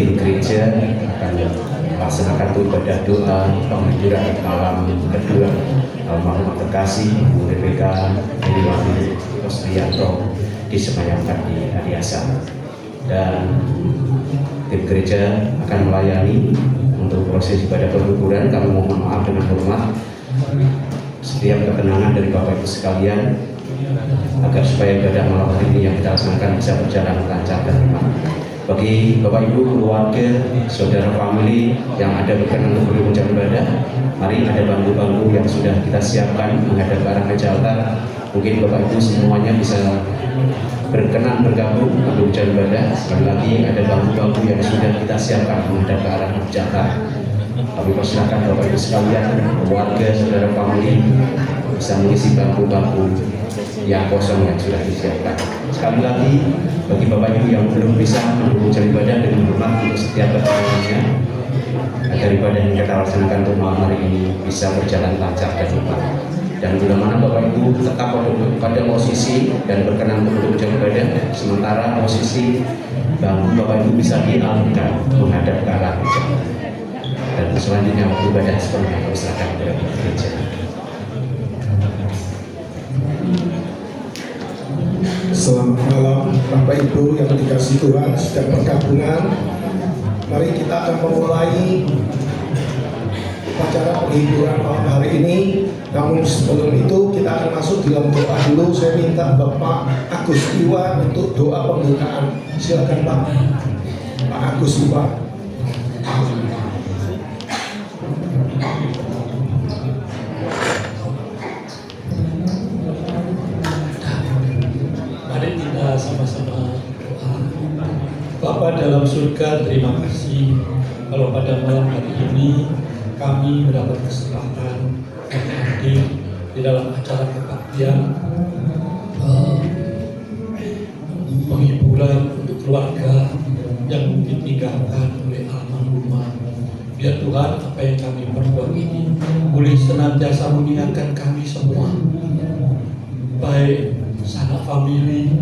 tim gereja akan melaksanakan ibadah doa penghiburan malam kedua almarhum terkasih Bu Rebeka Heriwati Rosdianto disemayamkan di Adiasa, dan tim gereja akan melayani untuk proses ibadah penghiburan. Kami mohon maaf dengan hormat setiap ketenangan dari Bapak Ibu sekalian agar supaya ibadah malam hari ini yang kita laksanakan bisa berjalan lancar dan aman. Bagi Bapak Ibu, keluarga, saudara, famili yang ada berkenan untuk berkunjung ibadah, mari ada bangku-bangku yang sudah kita siapkan menghadap ke arah meja altar. Mungkin Bapak Ibu semuanya bisa berkenan bergabung untuk berjalan ibadah. Sekali lagi ada bangku-bangku yang sudah kita siapkan menghadap ke arah meja altar. Kami persilakan Bapak Ibu sekalian, keluarga, saudara, famili bisa mengisi bangku-bangku yang kosong yang sudah disiapkan. Sekali lagi, bagi Bapak Ibu yang belum bisa mendukung ibadah dengan hormat untuk setiap ketenangannya, agar ibadah yang kita laksanakan untuk malam hari ini bisa berjalan lancar dan aman. Dan bila mana Bapak Ibu tetap pada posisi dan berkenan untuk ibadah, sementara posisi bangku Bapak Ibu bisa dialihkan menghadap ke arah meja. Dan selanjutnya waktu ibadah sepenuhnya diserahkan kepada gereja. Selamat malam Bapak Ibu yang dikasihi Tuhan sedang bergabungan. Mari kita akan memulai upacara penghiburan malam hari ini. Namun sebelum itu kita akan masuk dalam doa dulu. Saya minta Bapak Agus Iwa untuk doa pembukaan. Silakan Pak Agus Iwa. Sama-sama doa. Bapa dalam surga, terima kasih kalau pada malam hari ini kami mendapat kesempatan hadir di dalam acara kebaktian penghiburan untuk keluarga yang ditinggalkan oleh almarhumah. Biar Tuhan apa yang kami perbuat ini boleh senantiasa mengingatkan kami semua, baik sanak famili,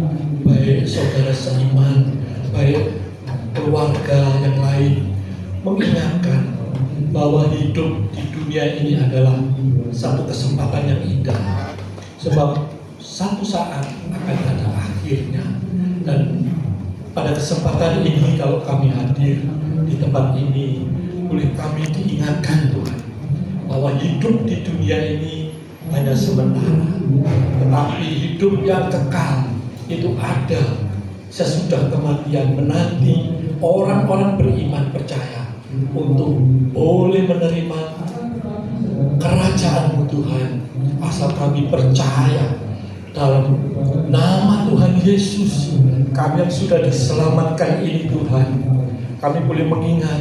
baik saudara seiman, baik keluarga yang lain, mengingatkan bahwa hidup di dunia ini adalah satu kesempatan yang indah, sebab satu saat akan ada akhirnya. Dan pada kesempatan ini kalau kami hadir di tempat ini, boleh kami diingatkan Tuhan bahwa hidup di dunia ini hanya sementara, tetapi hidup yang kekal itu ada sesudah kematian, menanti orang-orang beriman percaya untuk boleh menerima kerajaan Tuhan asal kami percaya dalam nama Tuhan Yesus. Kami yang sudah diselamatkan ini Tuhan, kami boleh mengingat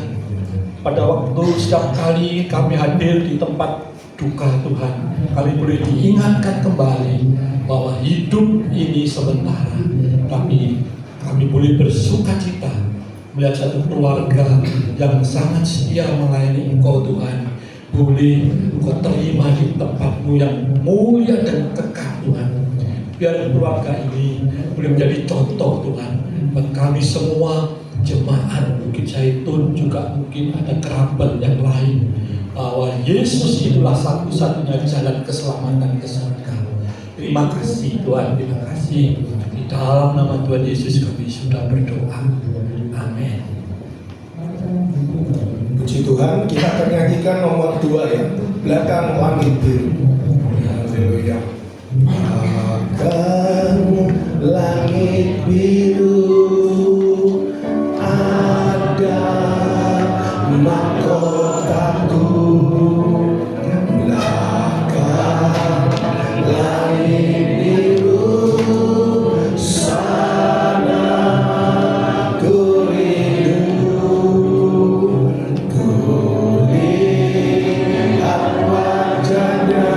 pada waktu setiap kali kami hadir di tempat duka Tuhan, kami boleh diingatkan kembali bahwa hidup ini sementara, tapi kami boleh bersuka cita melihat satu keluarga yang sangat setia melayani Engkau Tuhan, boleh Engkau terima di tempatmu yang mulia dan kekal Tuhan. Biar keluarga ini boleh menjadi contoh Tuhan bagi kami semua jemaat Bukit Zaitun, juga mungkin ada kerabat yang lain, bahwa Yesus itulah satu-satunya jalan keselamatan ke surga. Terima kasih Tuhan, terima kasih. Di dalam nama Tuhan Yesus kami sudah berdoa. Amin. Puji Tuhan, kita akan nyanyikan nomor 2 ya, Belakang Langit Biru. Haleluya. Belakang langit biru ada mahkotaku. Belakang langit biru sana ku rindu, ku lihat wajahnya.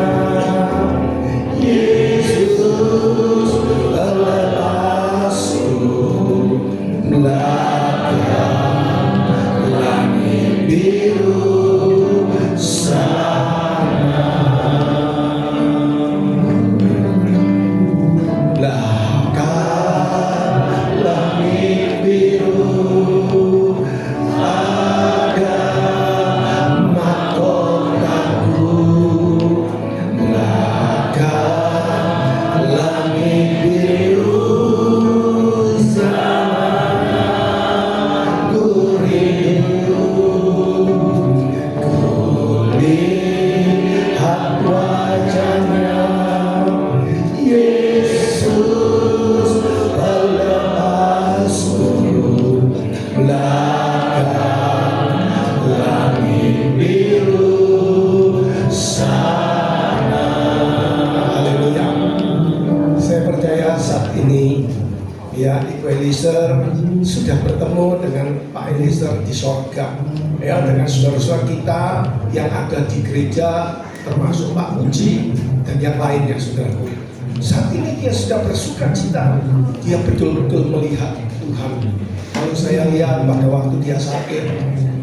indahkan langit biru sana. Haleluya. Saya percaya saat ini ya Ibu Eliezer sudah bertemu dengan Pak Eliezer di sorga, ya, dengan saudara-saudara kita yang ada di gereja, termasuk Pak Puji dan yang lainnya, saudaraku. Saat ini dia sudah bersuka cita, dia betul-betul melihat Tuhan. Kalau saya lihat pada waktu dia sakit,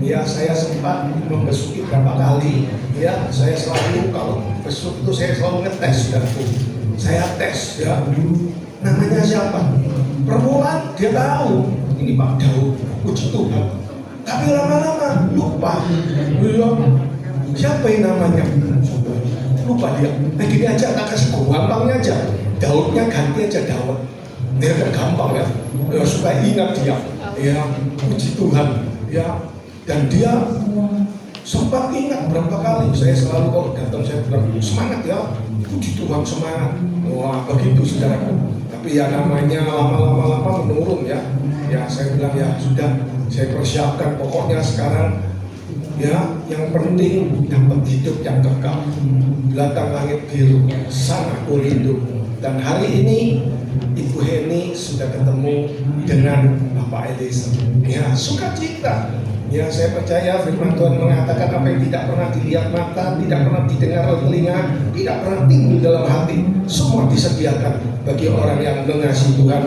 ya saya sempat membesuki berapa kali, ya saya selalu kalau besuk itu saya selalu ngetes, saudaraku. Saya tes, ya, namanya siapa? Permulaan dia tahu, ini Pak Daud, puji Tuhan. Tapi lama-lama lupa, siapa yang namanya? Lupa dia. Nah gini aja, tak kasih gampangnya aja. Daudnya ganti aja Daud. Dia kan gampang ya, supaya ingat dia. Ya, puji Tuhan. Ya, dan dia sempat ingat berapa kali. Saya selalu kalau datang saya bilang semangat ya, puji Tuhan, semangat. Wah begitu saudaraku. Tapi ya namanya lama-lama menurun ya. Ya saya bilang ya sudah, saya persiapkan pokoknya sekarang ya yang penting dapat hidup yang kekal. Belakang langit biru, sana aku rindu. Dan hari ini Ibu Heni sudah ketemu dengan Bapak Eliezer. Ya sukacita. Ya saya percaya firman Tuhan mengatakan apa yang tidak pernah dilihat mata, tidak pernah didengar oleh telinga, tidak pernah timbul dalam hati, semua disediakan bagi orang yang mengasihi Tuhan.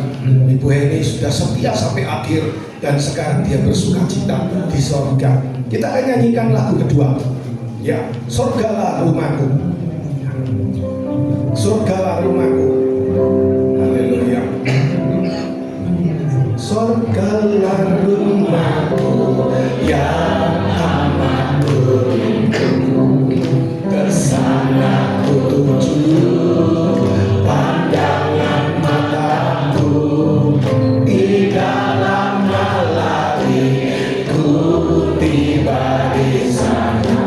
Ibu Heni sudah setia sampai akhir dan sekarang dia bersukacita di sorga. Kita akan nyanyikan lagu kedua. Ya, sorgalah rumahku. Sorgalah rumahku. Haleluya. Sorgalah rumahku yang amat beruntung, kesana ku tuju pandangan mataku, di dalam malari ku tiba di sana.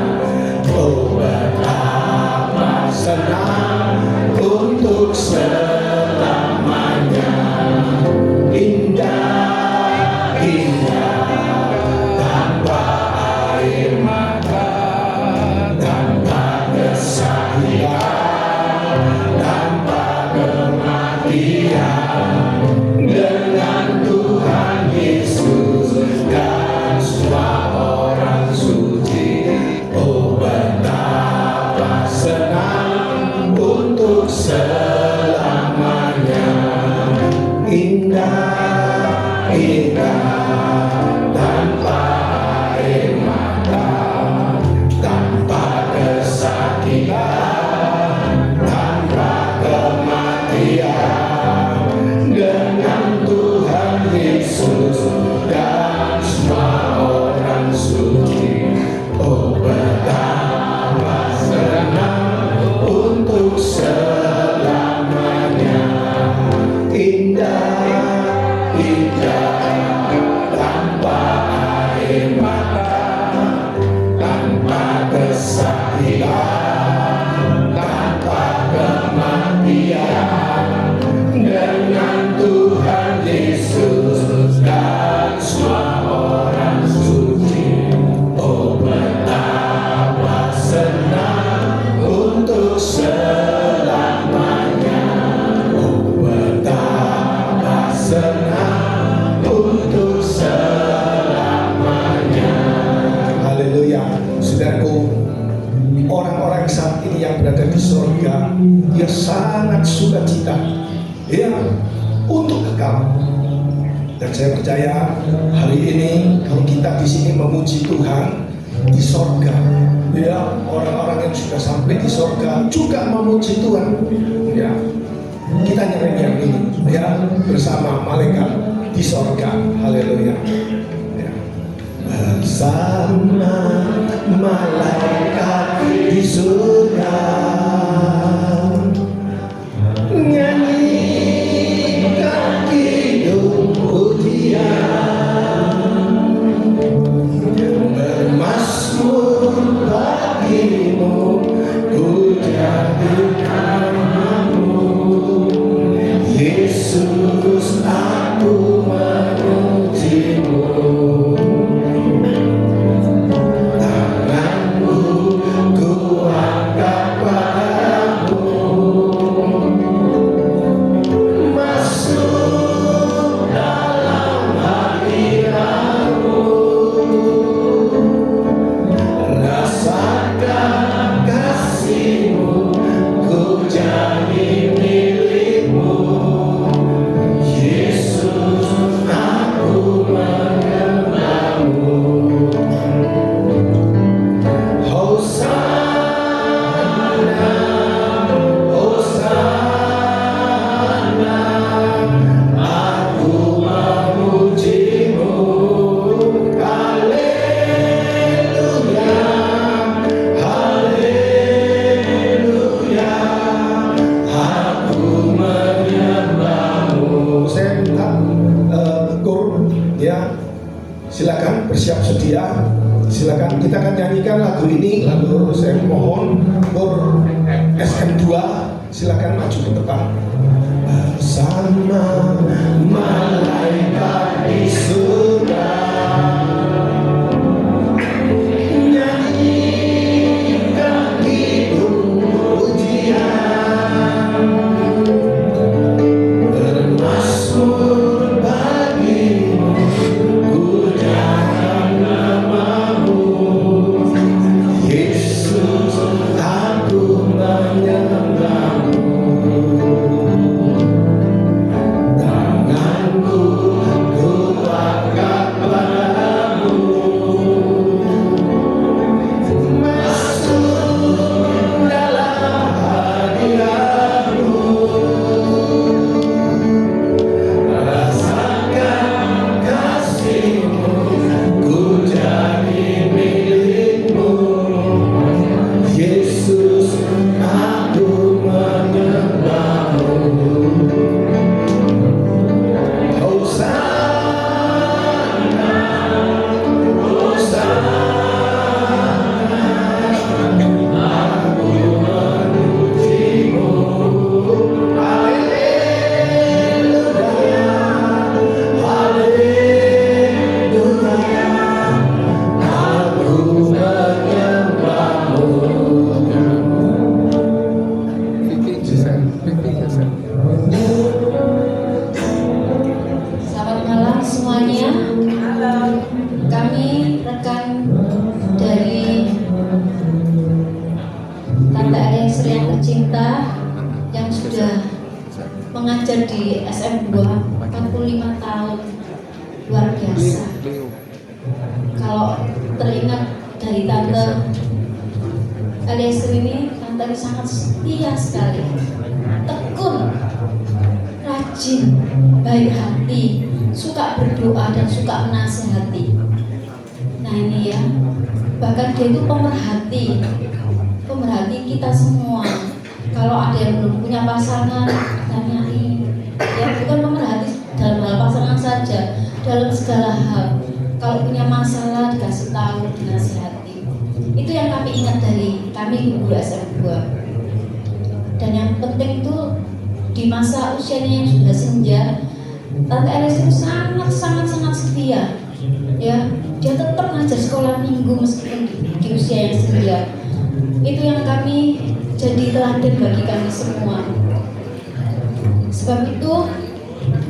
Oh betapa senang untuk selamanya, indah, indah, tanpa air mata, tanpa kesakitan, tanpa kematian, dengan Tuhan Yesus dan semua orang suci. Oh betapa senang untuk selamanya, indah, indah, tanpa air mata, tanpa kesakitan, tanpa kematian, dengan Tuhan Yesus dan semua orang suci. Oh betapa senang untuk selamanya, indah, indah, tanpa air mata, tanpa kesakitan, tanpa kematian, dengan Tuhan Yesus dan semua orang suci. Oh betapa senang untuk selamanya, oh betapa senang untuk selamanya. Haleluya. Saudaraku, orang-orang saat ini yang berada di surga, dia sangat sukacita ya untuk kekal. Dan saya percaya hari ini kalau kita di sini memuji Tuhan di sorga, ya orang-orang yang sudah sampai di sorga juga memuji Tuhan. Ya, kita nyanyi yang ini ya bersama malaikat di sorga. Haleluya. Ya. Bersama malaikat di surga, nyanyikan hidup pujian, bermazmur bagimu, pujikan namamu, Yesus, aku memujimu. silakan bersiap sedia. Silakan kita akan nyanyikan lagu ini, lalu saya mohon Bor SM2 silakan maju ke depan. Bersama malaikat di surga, nyanyikan hidup pujian, bermasmur bagimu, pujian namamu, Yesus, aku menyembahmu. Tanganku kuangkat padamu, masuk dalam hadiratmu, rasakan kasihmu, ku jadi milikmu, Yesus, aku menyembahmu. Hosana, Hosana, aku memujimu. Haleluya, haleluya, aku menyembahmu. Selamat malam semuanya. Kami rekan dari Tante Eliezer yang tercinta yang sudah mengajar di SM2 45 tahun. Luar biasa. Kalau teringat dari Tante Eliezer ini, Tante ini sangat setia sekali, tekun, rajin, baik hati, suka berdoa dan suka menasehati. Nah ini ya, bahkan dia itu pemerhati kita semua. Kalau ada yang belum punya pasangan, tanyain. Ya bukan pemerhati dalam hal pasangan saja, dalam segala hal. Kalau punya masalah dikasih tahu, dinasehati. Itu yang kami ingat dari kami guru SM2. Dan yang penting itu di masa usianya yang sudah senja, Tante Eliezer itu sangat setia. Ya, dia tetap ngajar sekolah minggu meskipun di usia yang senja. Itu yang kami jadi teladan bagi kami semua. Sebab itu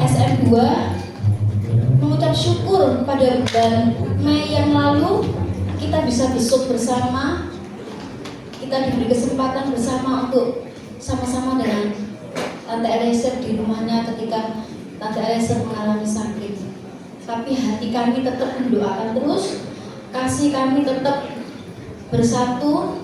SM2 mengucap syukur pada bulan Mei yang lalu kita bisa besuk bersama, kita diberi kesempatan bersama untuk sama-sama dengan Tante Eliezer di rumahnya ketika Tante Eliezer mengalami sakit. Tapi hati kami tetap mendoakan terus, kasih kami tetap bersatu,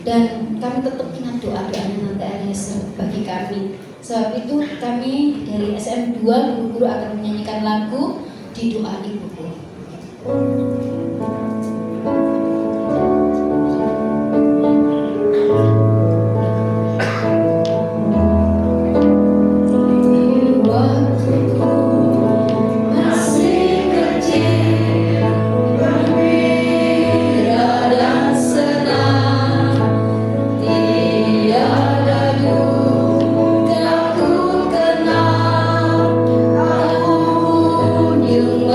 dan kami tetap ingat doa-doanya Tante Eliezer bagi kami. Sebab itu kami dari SM2 guru-guru akan menyanyikan lagu Di Doa Ibuku. You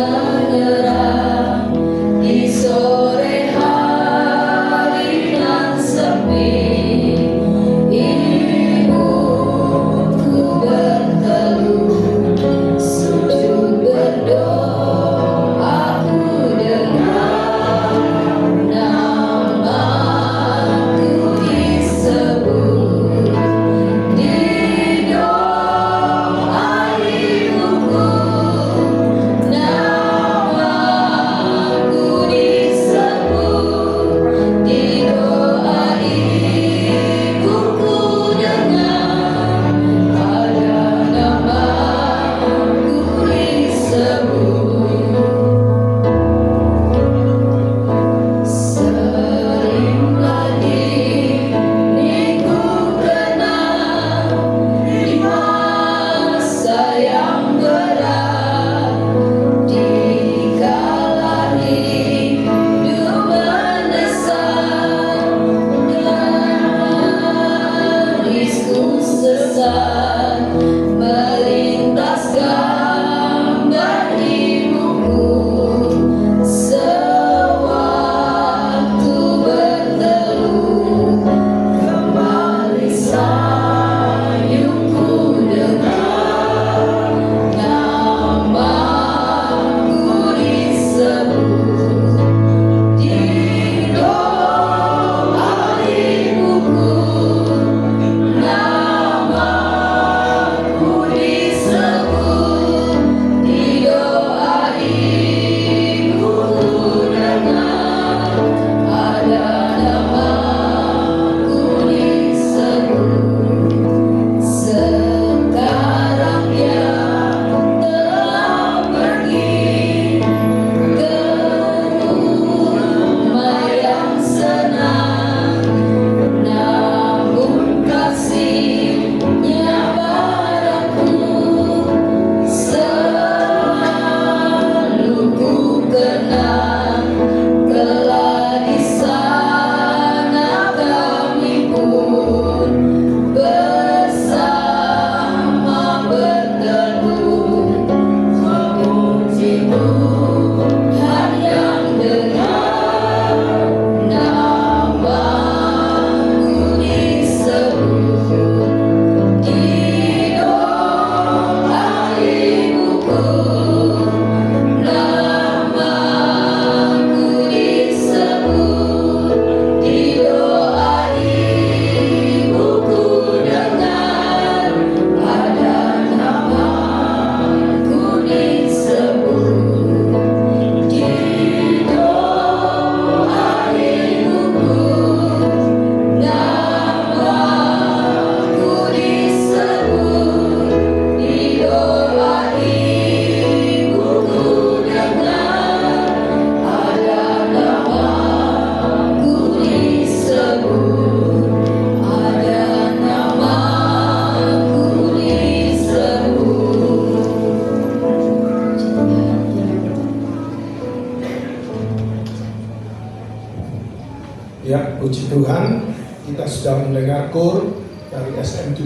Ya, puji Tuhan, kita sudah mendengar kur dari SM2.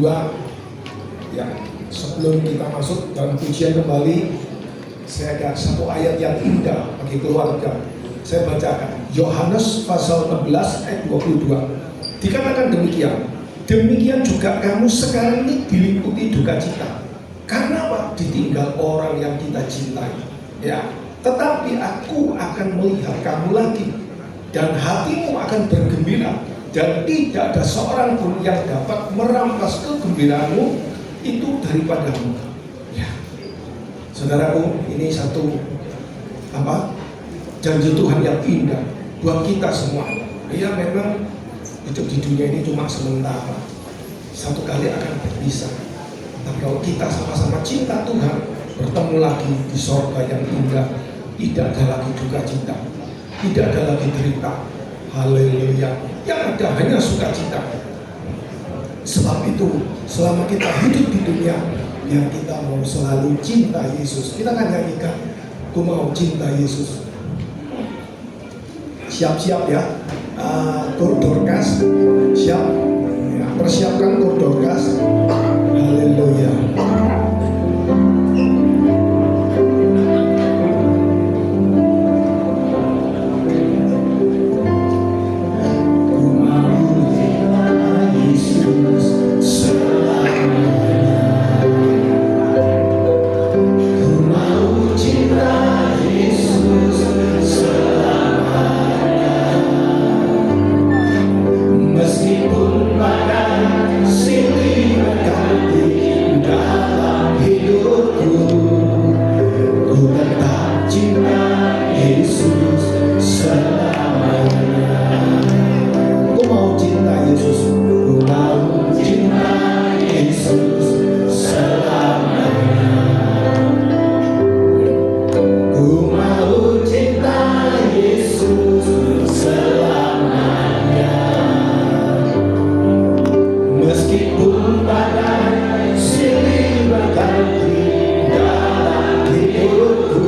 Ya, sebelum kita masuk dalam pujian kembali, saya ada satu ayat yang indah bagi keluarga. Saya bacakan Yohanes pasal 16 ayat 22. Dikatakan demikian, demikian juga kamu sekarang ini diliputi duka cita. Karena apa? Ditinggal orang yang kita cintai. Ya, tetapi aku akan melihat kamu lagi, dan hatimu akan bergembira, dan tidak ada seorang pun yang dapat merampas kegembiraanmu itu daripadamu. Ya, saudaraku, ini satu janji Tuhan yang indah buat kita semua. Ya, memang hidup di dunia ini cuma sementara, satu kali akan berpisah. Tapi kalau kita sama-sama cinta Tuhan, bertemu lagi di sorga yang indah, tidak ada lagi duka cita, tidak ada lagi derita. Haleluya. Yang ada hanya sukacita. Sebab itu, selama kita hidup di dunia, yang kita mau selalu cinta Yesus. Kita akan nyanyikan, aku mau cinta Yesus. Siap-siap ya, Kur Dorcas, siap ya, persiapkan Kur Dorcas. Haleluya. Meskipun badai silih berganti dalam hidupku, ku tetap cinta Yesus selamanya. Ku mau cinta Yesus, ku mau cinta Yesus selamanya. Ku mau cinta Yesus selamanya. Meskipun badai silih berganti dalam hidupku,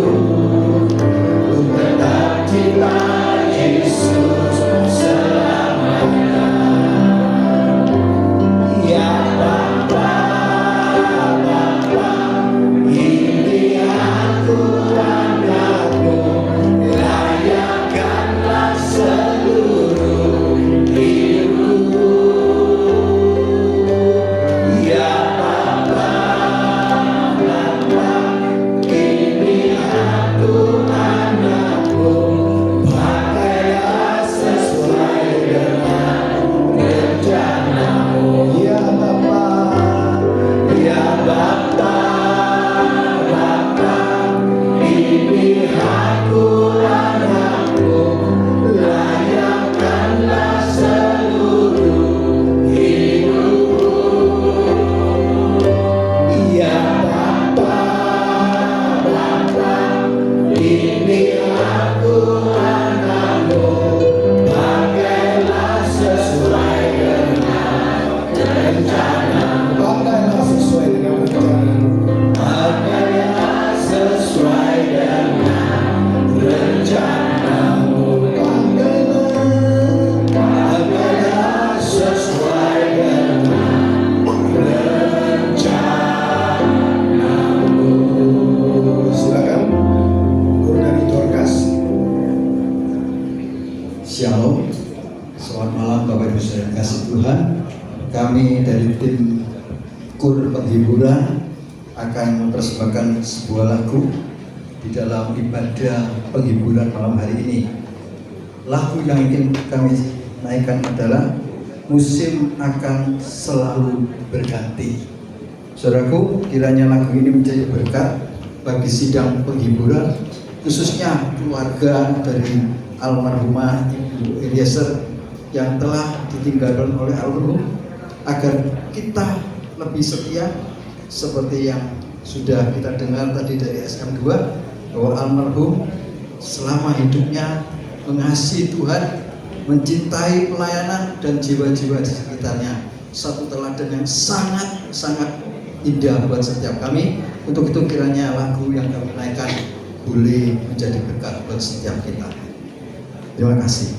ku tetap cinta Yesus selamanya. Ya Bapa, Bapa, ini aku anakmu, layakkanlah seluruh hidupku. Ya Bapa, Bapa, ini aku anakmu, pakailah sesuai dengan rencanamu. Ya Bapa, ya Bapa, Bapa, ini aku anakmu, layakkanlah seluruh hidupku. Ya Bapa, Bapa, ini aku anakmu, pakailah sesuai dengan rencanamu. Pakailah sesuai dengan rencanamu. Pakailah sesuai dengan rencanamu. Pakailah sesuai dengan rencanamu. Silakan, Kur dari Dorcas. Shalom, selamat malam Bapak Ibu Saudara kasih Tuhan. Kami dari tim Kur Penghiburan akan mempersembahkan sebuah lagu di dalam ibadah penghiburan malam hari ini. Lagu yang ingin kami naikkan adalah Musim Akan Selalu Berganti. Saudaraku, kiranya lagu ini menjadi berkat bagi sidang penghiburan, khususnya keluarga dari almarhumah Ibu Eliezer yang telah ditinggalkan oleh almarhum, agar kita lebih setia seperti yang sudah kita dengar tadi dari SM2, bahwa almarhum selama hidupnya mengasihi Tuhan, mencintai pelayanan dan jiwa-jiwa di sekitarnya. Satu teladan yang sangat indah buat setiap kami. Untuk itu kiranya lagu yang kami naikkan boleh menjadi berkat buat setiap kita. Terima kasih.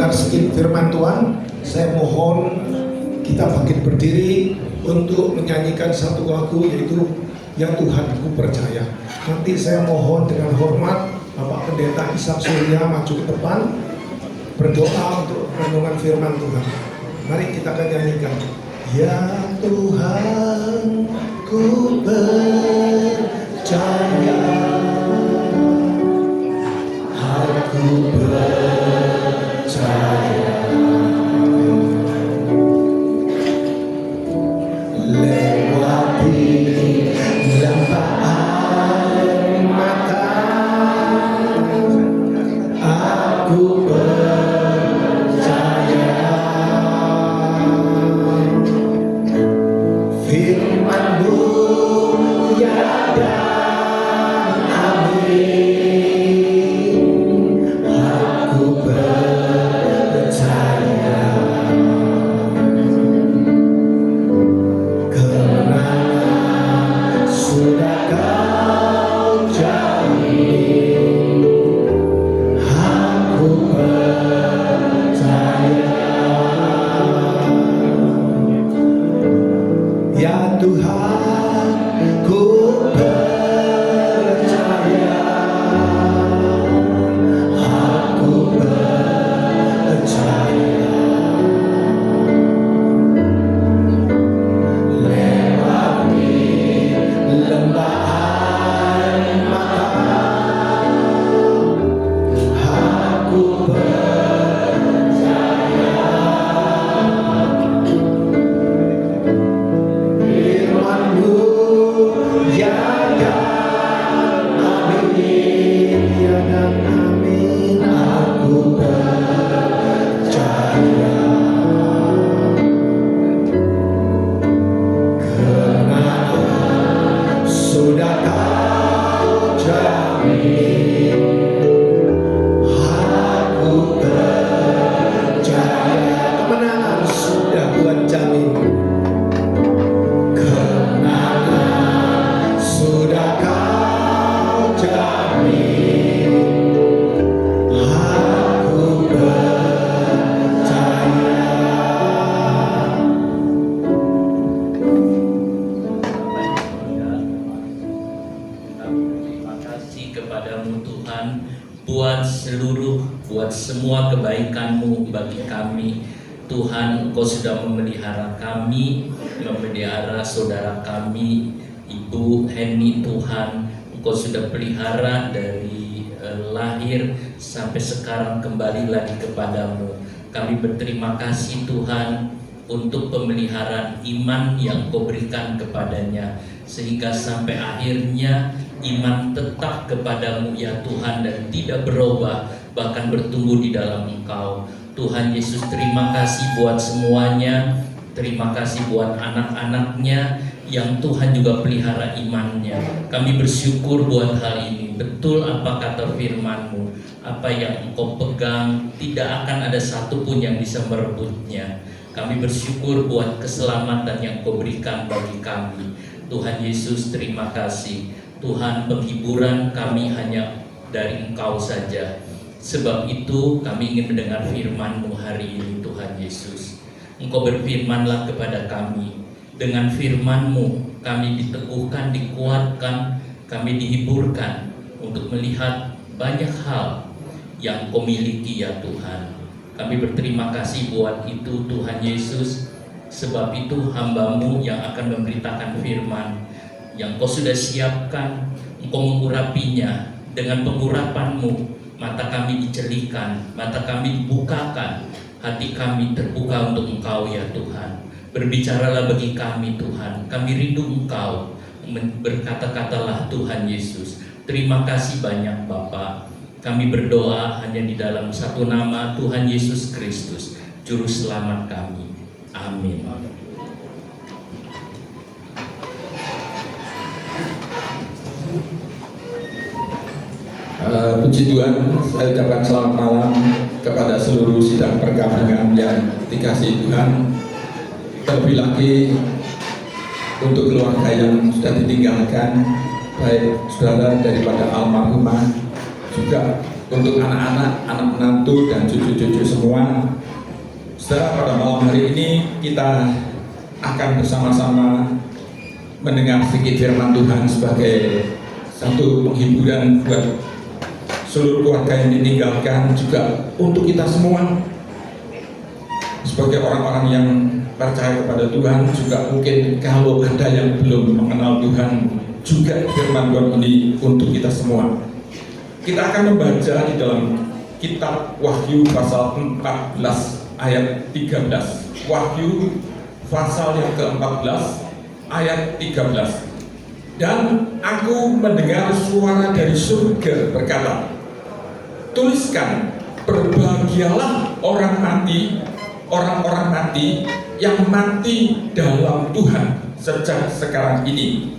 mendengar firman Tuhan, saya mohon kita bangkit berdiri untuk menyanyikan satu lagu, yaitu Ya Tuhan Ku Percaya. Nanti saya mohon dengan hormat Bapak Pendeta Ishak Surya maju ke depan berdoa untuk renungan firman Tuhan. Mari kita akan nyanyikan. Ya Tuhan Ku percaya, aku percaya, lewati lembah air mata, aku percaya firman-Mu ya dan amin. Aku percaya kemenangan sudah Kau jamin. Aku percaya Ya Tuhan Ku percaya, aku percaya, lewati lembah air mata, aku percaya firman-Mu ya dan amin, ya dan amin. Aku percaya kemenangan sudah Kau jamin. Aku percaya kemenangan sudah Tuhan jamin. Kemenangan sudah Kau jamin. Aku percaya. Terima kasih kepadamu Tuhan buat semua kebaikan-Mu bagi kami. Tuhan, Engkau sudah memelihara kami, memelihara saudara kami, Ibu Heni. Tuhan, Engkau sudah pelihara dari lahir sampai sekarang kembali lagi kepadamu. Kami berterima kasih Tuhan untuk pemeliharaan iman yang Kau berikan kepadanya, sehingga sampai akhirnya iman tetap kepadamu ya Tuhan, dan tidak berubah, bahkan bertumbuh di dalam Engkau. Tuhan Yesus, terima kasih buat semuanya. Terima kasih buat anak-anaknya yang Tuhan juga pelihara imannya. Kami bersyukur buat hal ini. Betul apa kata firman-Mu, apa yang Engkau pegang tidak akan ada satupun yang bisa merebutnya. Kami bersyukur buat keselamatan yang Kau berikan bagi kami. Tuhan Yesus, terima kasih. Tuhan, penghiburan kami hanya dari Engkau saja. Sebab itu kami ingin mendengar firman-Mu hari ini Tuhan Yesus. Engkau berfirmanlah kepada kami. Dengan firman-Mu kami diteguhkan, dikuatkan, kami dihiburkan untuk melihat banyak hal yang Kau miliki ya Tuhan. Kami berterima kasih buat itu Tuhan Yesus. Sebab itu hamba-Mu yang akan memberitakan firman yang Kau sudah siapkan, Engkau mengurapinya. Dengan pengurapan-Mu mata kami dicelikan, mata kami dibukakan, hati kami terbuka untuk Engkau ya Tuhan. Berbicaralah bagi kami Tuhan, kami rindu Engkau. Berkata-katalah Tuhan Yesus. Terima kasih banyak Bapa. Kami berdoa hanya di dalam satu nama, Tuhan Yesus Kristus, Juru Selamat kami. Amin. Puji Tuhan, saya ucapkan selamat malam kepada seluruh sidang pergabungan yang dikasihi Tuhan. Terlebih lagi untuk keluarga yang sudah ditinggalkan, baik saudara daripada almarhumah, juga untuk anak-anak, anak menantu dan cucu-cucu semua. Setelah pada malam hari ini kita akan bersama-sama mendengar sedikit firman Tuhan sebagai satu penghiburan buat seluruh keluarga yang ditinggalkan, juga untuk kita semua sebagai orang-orang yang percaya kepada Tuhan. Juga mungkin kalau ada yang belum mengenal Tuhan, juga firman Tuhan ini untuk kita semua. Kita akan membaca di dalam kitab Wahyu pasal 14 ayat 13. Wahyu pasal yang ke-14 ayat 13. Dan aku mendengar suara dari surga berkata, tuliskan, berbahagialah orang-orang mati yang mati dalam Tuhan sejak sekarang ini.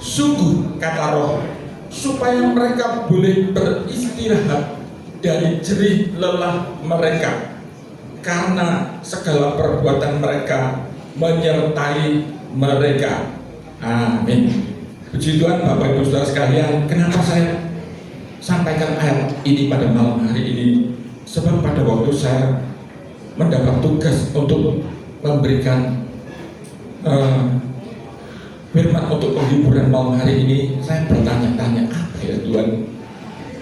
Sungguh, kata Roh, supaya mereka boleh beristirahat dari jerih lelah mereka, karena segala perbuatan mereka menyertai mereka. Amin. Puji Tuhan, Bapak Ibu Saudara sekalian. Kenapa saya sampaikan ayat ini pada malam hari ini? Sebab pada waktu saya mendapat tugas untuk memberikan firman untuk penghiburan malam hari ini, saya bertanya-tanya, apa ya Tuhan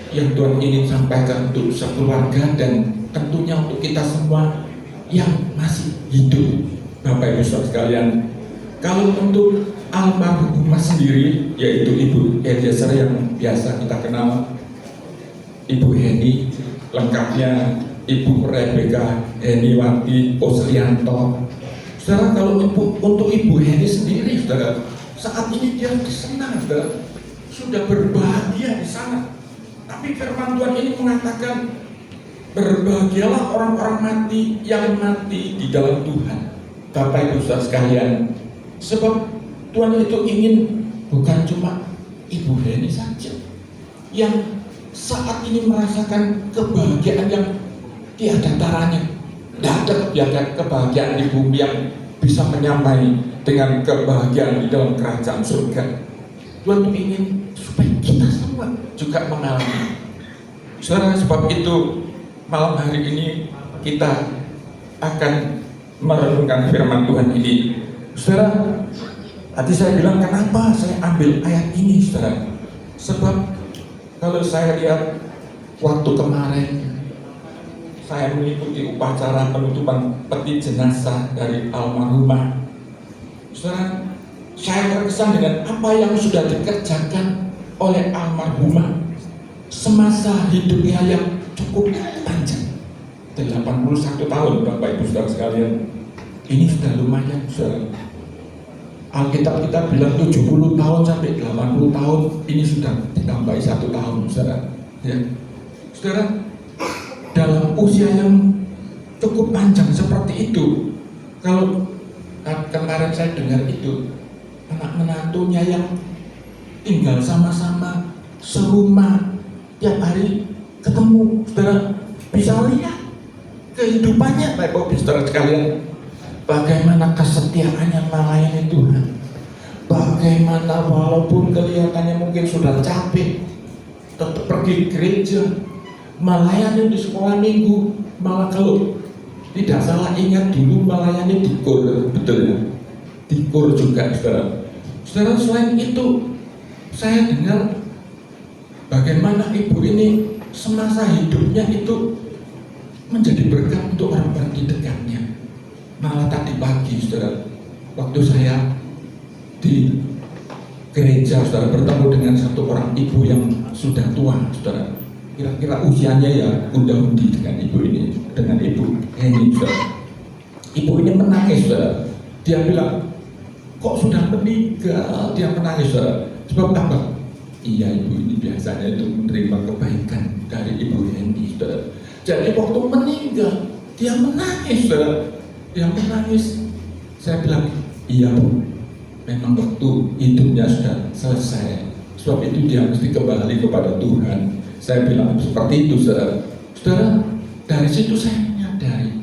yang Tuhan ingin sampaikan untuk sekeluarga dan tentunya untuk kita semua yang masih hidup. Bapak Ibu Saudara sekalian, kalau untuk almarhumah sendiri, yaitu Ibu Eliezer yang biasa kita kenal, Ibu Heni, lengkapnya Ibu Rebeka Heniwati Oslianto. Saudara, kalau untuk Ibu Heni sendiri, saudara, saat ini dia senang, saudara, sudah berbahagia di sana. Tapi firman Tuhan ini mengatakan, berbahagialah orang-orang mati yang mati di dalam Tuhan. Bapak Ibu Saudara sekalian, sebab Tuhan itu ingin bukan cuma Ibu Heni saja yang saat ini merasakan kebahagiaan yang tiada taranya. Tidak ada kebahagiaan di bumi yang bisa menyamai dengan kebahagiaan di dalam kerajaan surga. Tuhan itu ingin supaya kita semua juga mengalami. Saudara, sebab itu malam hari ini kita akan merenungkan firman Tuhan ini. Saudara, tadi saya bilang kenapa saya ambil ayat ini, saudara. Sebab kalau saya lihat waktu kemarin saya mengikuti upacara penutupan peti jenazah dari almarhumah, saudara, saya terkesan dengan apa yang sudah dikerjakan oleh almarhumah semasa hidupnya yang cukup panjang, 81 tahun, Bapak Ibu Saudara sekalian. Ini sudah lumayan, saudara. Alkitab kita bilang 70 tahun sampai 80 tahun, ini sudah ditambahi 1 tahun, saudara. Ya. Saudara, dalam usia yang cukup panjang seperti itu, kalau kemarin saya dengar itu, anak menantunya yang tinggal sama-sama serumah, tiap hari ketemu, saudara, bisa lihat kehidupannya, Bapak Ibu Saudara sekalian. Bagaimana kesetiaannya melayani Tuhan, bagaimana walaupun kelihatannya mungkin sudah capek, tetap pergi gereja, melayani di sekolah minggu, malah kalau tidak salah ingat dulu melayani di KUR, betul ya? Di KUR juga, saudara. Saudara, selain itu saya dengar bagaimana ibu ini semasa hidupnya itu menjadi berkat untuk orang-orang di dekatnya. Malah tadi pagi, saudara, waktu saya di gereja, saudara, bertemu dengan satu orang ibu yang sudah tua, saudara. Kira-kira usianya ya unda-undi dengan ibu ini, dengan Ibu Heni, saudara. Ibu ini menangis, saudara. Dia bilang, kok sudah meninggal? Dia menangis, saudara. Sebab apa? Iya, ibu ini biasanya itu menerima kebaikan dari Ibu Heni, saudara. Jadi waktu meninggal, dia menangis, saudara. Dia menangis. Saya bilang, iya Bu, memang waktu hidupnya sudah selesai. Sebab itu dia mesti kembali kepada Tuhan. Saya bilang seperti itu, saudara. Saudara, dari situ saya menyadari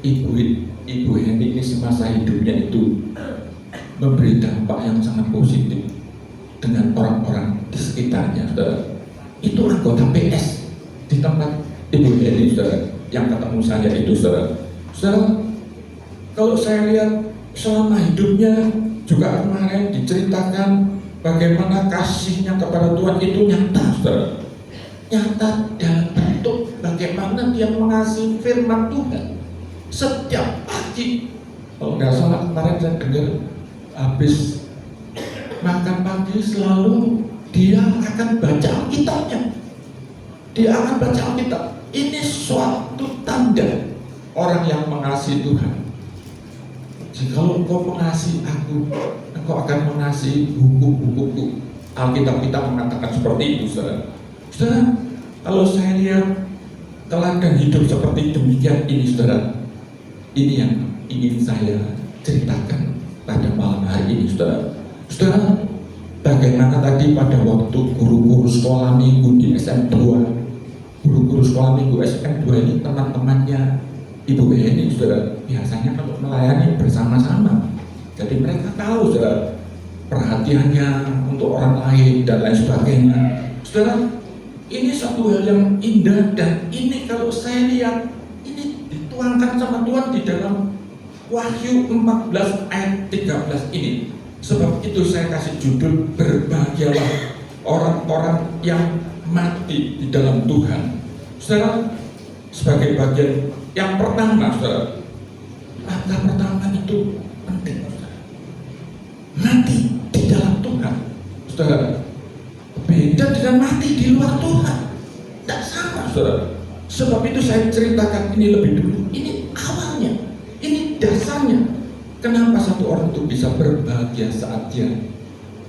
Ibu Heni ini semasa hidupnya itu memberi dampak yang sangat positif dengan orang-orang di sekitarnya, saudara. Itu anggota PS di tempat Ibu Heni, saudara, yang ketemu saya itu, saudara. Saudara, kalau saya lihat selama hidupnya juga kemarin diceritakan bagaimana kasihnya kepada Tuhan itu nyata, saudara. Nyata dalam bentuk bagaimana dia mengasihi firman Tuhan setiap pagi. Kalau nggak salah kemarin saya dengar habis makan pagi selalu dia akan baca Alkitabnya. Dia akan baca Alkitab. Ini suatu tanda orang yang mengasihi Tuhan. Jikalau engkau mengasihi aku, engkau akan mengasihi buku-bukuku. Alkitab kita mengatakan seperti itu, saudara. Saudara, kalau saya lihat teladan hidup seperti demikian ini, saudara, ini yang ingin saya ceritakan pada malam hari ini, saudara. Saudara, bagaimana tadi pada waktu guru-guru sekolah minggu di SM2, guru-guru sekolah minggu SM2 ini teman-temannya Ibu Heni, saudara, biasanya kalau melayani bersama-sama. Jadi mereka tahu, saudara, perhatiannya untuk orang lain dan lain sebagainya. Saudara, ini satu hal yang indah, dan ini kalau saya lihat ini dituangkan sama Tuhan di dalam Wahyu 14 ayat 13 ini. Sebab itu saya kasih judul, berbahagialah orang-orang yang mati di dalam Tuhan. Saudara, sebagai bagian yang pertama, saudara, langkah pertama itu penting, saudara. Mati di dalam Tuhan, saudara. Beda dengan mati di luar Tuhan. Tidak sama, saudara. Sebab itu saya ceritakan ini lebih dulu. Ini awalnya, ini dasarnya. Kenapa satu orang itu bisa berbahagia saat dia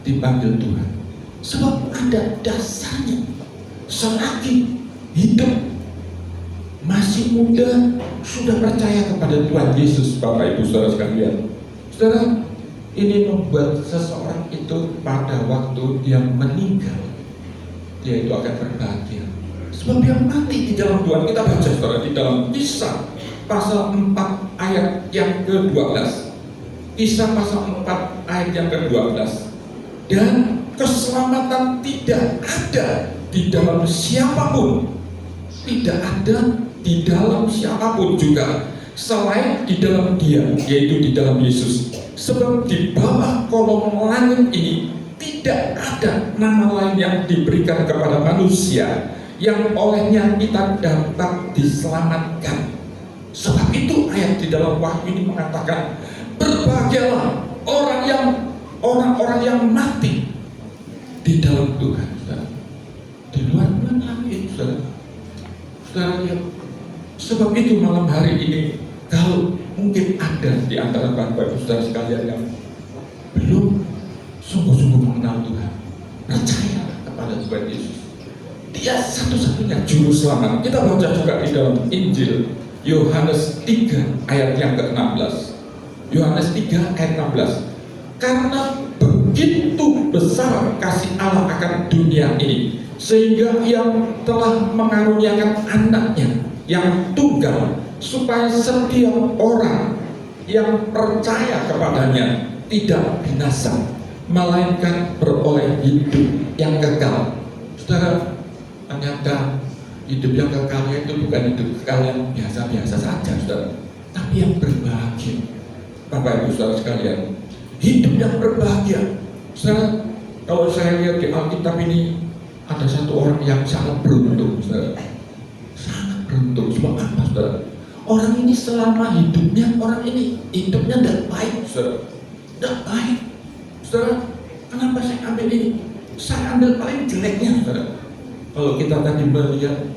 dipanggil Tuhan? Sebab ada dasarnya. Selagi hidup masih muda, sudah percaya kepada Tuhan Yesus, Bapak Ibu Saudara sekalian. Saudara, ini membuat seseorang itu pada waktu dia meninggal, dia itu akan berbahagia. Sebab dia mati di dalam Tuhan. Kita baca, saudara, di dalam Kisah pasal 4 ayat yang ke-12. Kisah pasal 4 ayat yang ke-12. Dan keselamatan tidak ada di dalam siapapun, tidak ada di dalam siapapun juga selain di dalam Dia, yaitu di dalam Yesus. Sebab di bawah kolong langit ini tidak ada nama lain yang diberikan kepada manusia yang olehnya kita dapat diselamatkan. Sebab itu ayat di dalam Wahyu ini mengatakan, berbahagialah orang-orang yang mati di dalam Tuhan, saudara. Di luar Tuhan langit, saudara. Saudara lihat. Sebab itu malam hari ini, kalau mungkin ada di antara Bapak Ibu Saudara sekalian yang belum sungguh-sungguh mengenal Tuhan, percayalah kepada Tuhan Yesus. Dia satu-satunya juru selamat. Kita baca juga di dalam Injil Yohanes 3 ayat yang ke-16. Yohanes 3 ayat 16. Karena begitu besar kasih Allah akan dunia ini, sehingga Ia telah mengaruniakan anaknya yang tunggal, supaya setiap orang yang percaya kepadanya tidak binasa, melainkan beroleh hidup yang kekal. Saudara, ternyata hidup yang kekal itu bukan hidup kekal yang biasa-biasa saja, saudara, tapi yang berbahagia. Bapak Ibu Saudara sekalian, hidup yang berbahagia. Saudara, kalau saya lihat di Alkitab ini ada satu orang yang sangat beruntung, saudara. Sangat beruntung. Sebab apa, saudara? Orang ini selama hidupnya, orang ini hidupnya tidak baik, saudara. Tidak baik, saudara. Kenapa saya ambil ini? Saya ambil paling jeleknya, saudara. Kalau kita tadi melihat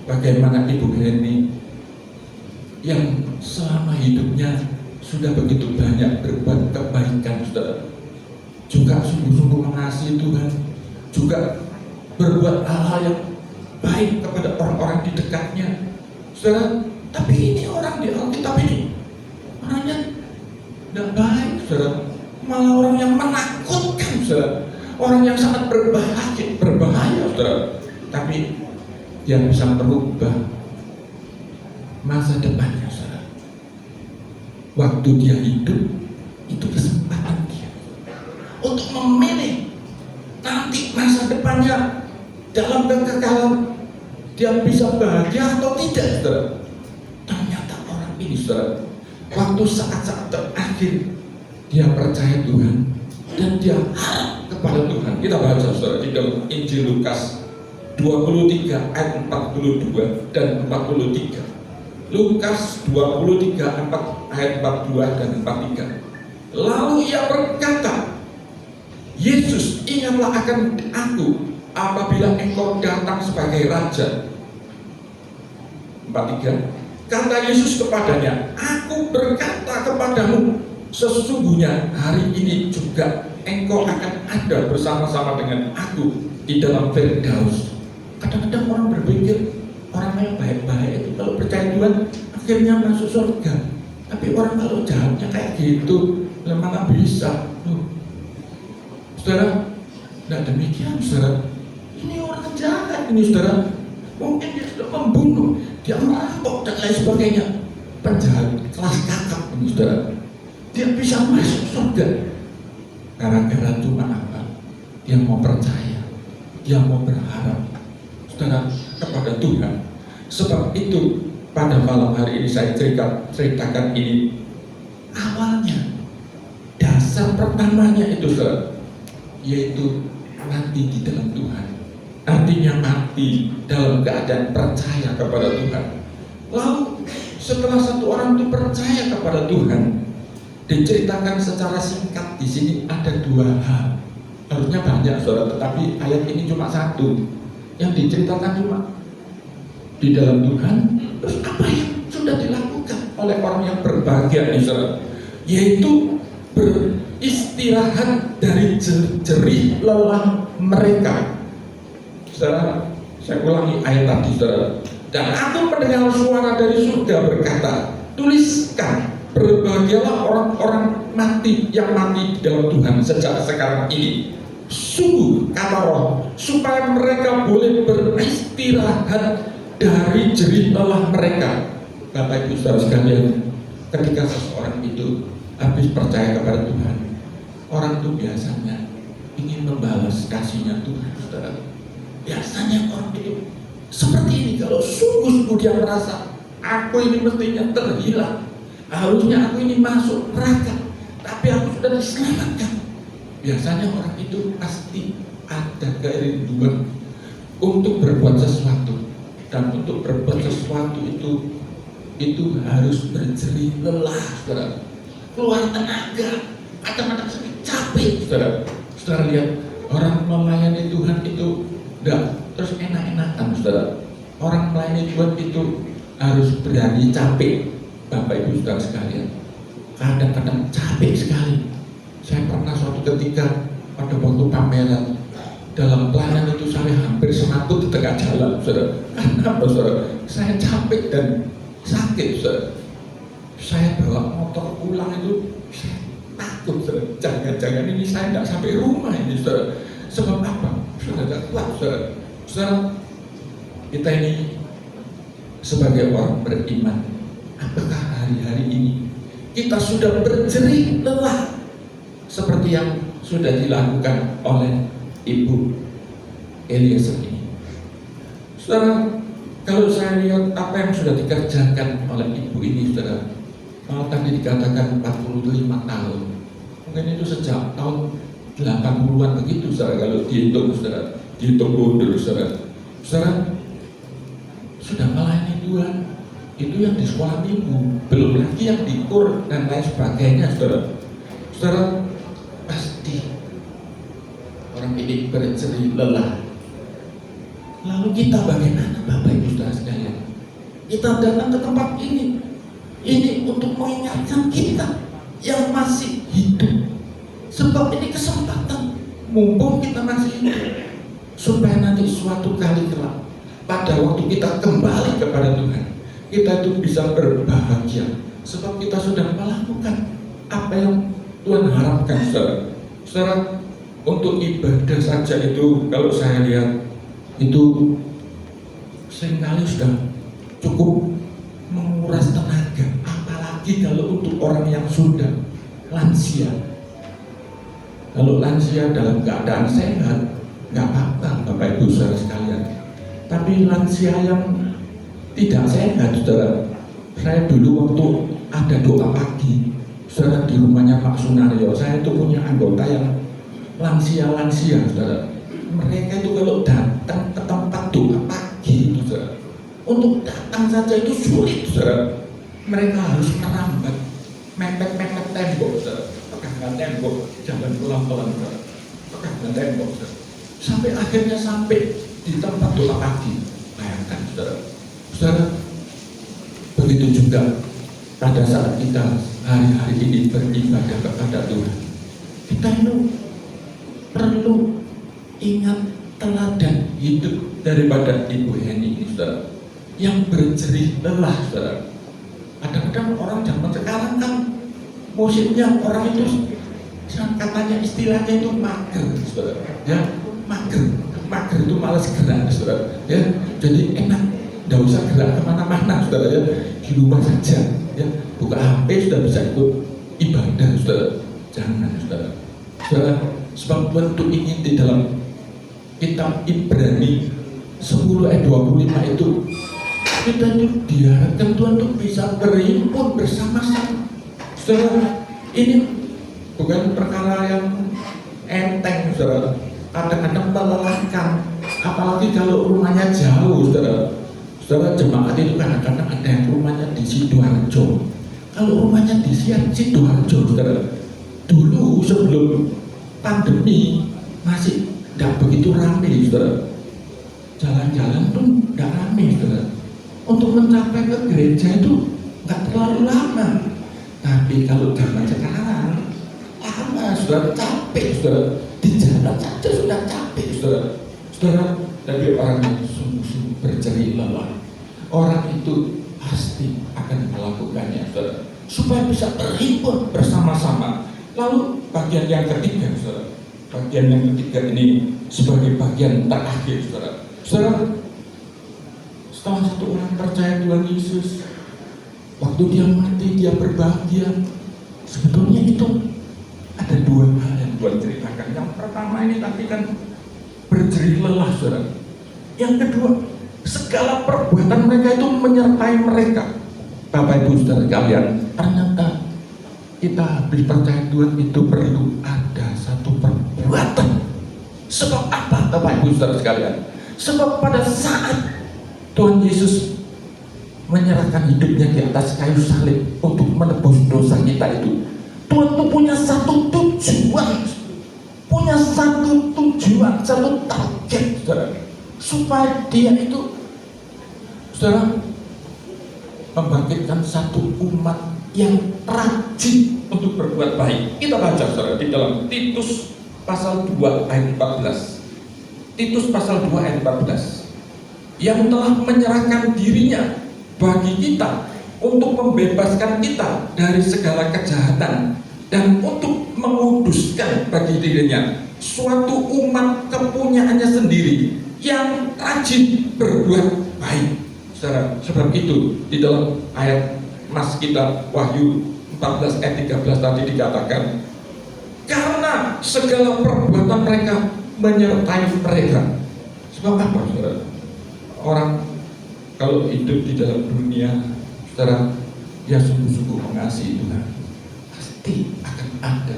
bagaimana Ibu Heni yang selama hidupnya sudah begitu banyak berbuat kebaikan, saudara. Juga sungguh-sungguh mengasihi Tuhan, juga berbuat hal-hal yang baik kepada orang-orang di dekatnya, saudara. Tapi ini orang di Alkitab ini orangnya tidak baik, saudara. Malah orang yang menakutkan, saudara. Orang yang sangat berbahaya, saudara. Tapi yang bisa merubah masa depannya, saudara. Waktu dia hidup, itu kesempatan dia untuk memilih nanti masa depannya dalam kekekalan dia bisa bahagia atau tidak, saudara? Ternyata orang ini, saudara, waktu saat-saat terakhir dia percaya Tuhan dan dia harap kepada Tuhan. Kita baca, saudara, di dalam Injil Lukas 23 ayat 42 dan 43. Lukas 23 ayat 42 dan 43. Lalu ia berkata, Yesus, ingatlah akan aku apabila engkau datang sebagai raja. 43. Kata Yesus kepadanya, aku berkata kepadamu, sesungguhnya hari ini juga engkau akan ada bersama-sama dengan aku di dalam Firdaus. Kadang-kadang orang berpikir orang yang baik-baik itu kalau percaya Tuhan akhirnya masuk surga. Tapi orang kalau jahatnya kayak gitu, mana bisa? Saudara, tidak demikian, saudara. Ini orang jahat ini, saudara. Mungkin dia sudah membunuh, dia merampok dan lain sebagainya. Penjahat kelas kakap ini, saudara. Dia bisa masuk surga gara-gara cuma apa? Dia mau percaya, dia mau berharap, saudara, kepada Tuhan. Sebab itu pada malam hari ini saya ceritakan ini. Awalnya, dasar pertamanya itu, saudara, yaitu mati di dalam Tuhan. Artinya mati dalam keadaan percaya kepada Tuhan. Lalu setelah satu orang itu percaya kepada Tuhan, diceritakan secara singkat di sini ada dua hal. Harusnya banyak, saudara, tetapi ayat ini cuma satu. Yang diceritakan cuma di dalam Tuhan. Terus apa yang sudah dilakukan oleh orang yang berbahagia ini, saudara? Yaitu beristirahat dari jerih lelah mereka. Saudara, saya ulangi ayat tadi, saudara. Dan aku mendengar suara dari surga berkata, tuliskan, berbahagialah orang-orang mati yang mati di dalam Tuhan sejak sekarang ini. Sungguh, kata Roh, supaya mereka boleh beristirahat dari jerih lelah mereka. Bapak Ibu saudara sekalian, ketika seseorang itu habis percaya kepada Tuhan, orang itu biasanya ingin membalas kasihnya Tuhan, saudara. Biasanya orang itu seperti ini. Kalau sungguh-sungguh dia merasa, aku ini mestinya terhilang, harusnya aku ini masuk neraka, tapi aku sudah diselamatkan. Biasanya orang itu pasti ada kerinduan untuk berbuat sesuatu. Dan untuk berbuat sesuatu itu harus berjerih lelah, saudara. Keluar tenaga, kadang-kadang sakit capek, saudara. Saudara lihat orang melayani Tuhan itu enggak terus enak-enakan, saudara. Orang melayani Tuhan itu harus berani capek, Bapak Ibu saudara sekalian. Kadang-kadang capek sekali. Saya pernah suatu ketika pada waktu pameran dalam pelayanan itu saya hampir semaput di tengah jalan, saudara. Karena apa, saudara? Saya capek dan sakit, saudara. Saya bawa motor pulang itu, saya takut, saudara. Jangan-jangan ini saya tidak sampai rumah ini, saudara. Sebab apa? Sudah tidak kuat, saudara. Saudara, kita ini sebagai orang beriman, apakah hari-hari ini kita sudah berjerih lelah seperti yang sudah dilakukan oleh Ibu Eliezer ini? Saudara, kalau saya lihat apa yang sudah dikerjakan oleh ibu ini, saudara, kalau tadi dikatakan 45 tahun, mungkin itu sejak tahun 80-an begitu, saudara, kalau dihitung, saudara, dihitung mundur, saudara. Saudara, sudah melayani Tuhan, itu yang di sekolah minggu, belum lagi yang di kur dan lain sebagainya, saudara. Saudara, pasti orang ini berjerih lelah. Lalu kita bagaimana, Bapak Ibu saudara sekalian? Kita datang ke tempat ini untuk mengingatkan kita yang masih hidup. Sebab ini kesempatan, mumpung kita masih hidup, supaya nanti suatu kali kelak, pada waktu kita kembali kepada Tuhan, kita itu bisa berbahagia. Sebab kita sudah melakukan apa yang Tuhan harapkan, saudara. Saudara, untuk ibadah saja itu kalau saya lihat itu seringkali sudah cukup menguras tenaga, apalagi kalau untuk orang yang sudah lansia. Kalau lansia dalam keadaan sehat, nggak apa-apa, Bapak Ibu saudara sekalian. tapi lansia yang tidak sehat, saudara. Saya dulu waktu ada doa pagi, saudara, di rumahnya Pak Sunario, saya itu punya anggota yang lansia-lansia, saudara. Mereka itu kalau datang ke tempat doa pagi itu, saudara, untuk datang saja itu sulit, saudara. Mereka harus merambat, mepet-mepet tembok, saudara, pegangan tembok, jalan pelan-pelan, saudara, pegangan tembok, saudara. Sampai akhirnya sampai di tempat doa pagi. Bayangkan, saudara. Saudara, begitu juga pada saat kita hari-hari ini beribadah kepada Tuhan, kita itu perlu ingat teladan hidup daripada Ibu Heni ini, saudara, yang berjerih lelah, saudara. Kadang-kadang orang zaman sekarang kan musimnya orang itu katanya istilahnya itu mager, saudara. Ya, mager itu malas gerak, saudara. Ya, jadi enak, tidak usah gerak kemana-mana, saudara, ya, di rumah saja, ya, buka HP sudah bisa ikut ibadah, saudara. Jangan, saudara. Saudara, sebab Tuhan itu ingin di dalam kitab Ibrani 10 ayat 25 itu kita itu diharapkan Tuhan itu bisa berhimpun bersama-sama. Saudara, ini bukan perkara yang enteng, saudara. Kadang-kadang melelahkan, apalagi kalau rumahnya jauh, saudara. Saudara, jemaat itu kadang-kadang ada yang rumahnya di Sidoarjo. Kalau rumahnya di Sidoarjo, saudara, dulu sebelum pandemi masih tidak begitu ramai, saudara. Jalan-jalan pun tidak ramai, saudara. Untuk mencapai ke gereja itu nggak terlalu lama. Tapi kalau zaman sekarang lama, saudara, capek, saudara. Di jalan saja sudah capek, saudara. Saudara, tapi orang yang sungguh-sungguh berjerih lelah, orang itu pasti akan melakukannya, saudara, supaya bisa berhimpun bersama-sama. Lalu bagian yang ketiga, saudara, bagian yang ketiga ini sebagai bagian terakhir, saudara. Saudara, setelah satu orang percaya Tuhan Yesus, waktu dia mati, dia berbahagia. Sebetulnya itu ada dua hal yang Tuhan ceritakan. Yang pertama ini tadi kan berjerih lelah, saudara. Yang kedua, segala perbuatan mereka itu menyertai mereka. Bapak Ibu saudara kalian, ternyata kita habis percaya Tuhan itu perlu ada satu perbuatan. Sebab apa, Bapak Ibu saudara sekalian? Sebab pada saat Tuhan Yesus menyerahkan hidupnya di atas kayu salib untuk menebus dosa kita itu, Tuhan itu punya satu tujuan, satu target, saudara, supaya dia itu, saudara, membangkitkan satu umat yang rajin untuk berbuat baik. Kita baca, saudara, di dalam Titus pasal 2 ayat 14. Titus pasal 2 ayat 14. Yang telah menyerahkan dirinya bagi kita untuk membebaskan kita dari segala kejahatan dan untuk menguduskan bagi dirinya suatu umat kepunyaannya sendiri yang rajin berbuat baik. Saudara, sebab itu di dalam ayat mas kita Wahyu 14 ayat 13 tadi dikatakan, karena segala perbuatan mereka menyertai mereka. Sebab apa, saudara? Orang kalau hidup di dalam dunia, saudara, dia sungguh-sungguh mengasihi Tuhan, pasti akan ada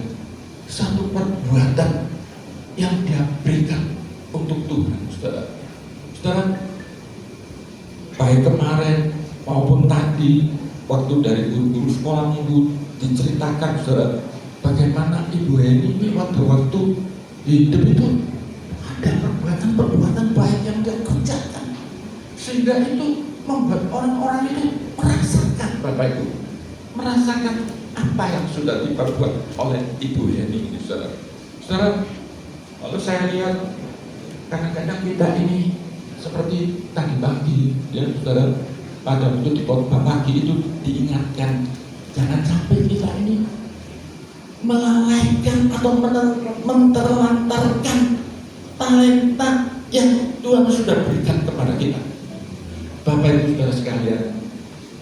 satu perbuatan yang dia berikan untuk Tuhan, saudara. Saudara, baik kemarin maupun tadi waktu dari guru-guru sekolah minggu diceritakan, saudara, bagaimana Ibu Heni ini waktu hidup itu ada perbuatan-perbuatan baik yang dia kerjakan, sehingga itu membuat orang-orang itu merasakan, Bapak Ibu, merasakan apa yang sudah diperbuat oleh Ibu Heni ini, saudara. Saudara, lalu saya lihat kadang-kadang kita ini seperti tadi pagi, ya, saudara, pada waktu di khotbah pagi itu diingatkan, jangan sampai kita ini melalaikan atau menterlantarkan talenta yang Tuhan sudah berikan kepada kita. Bapak Ibu saudara sekalian,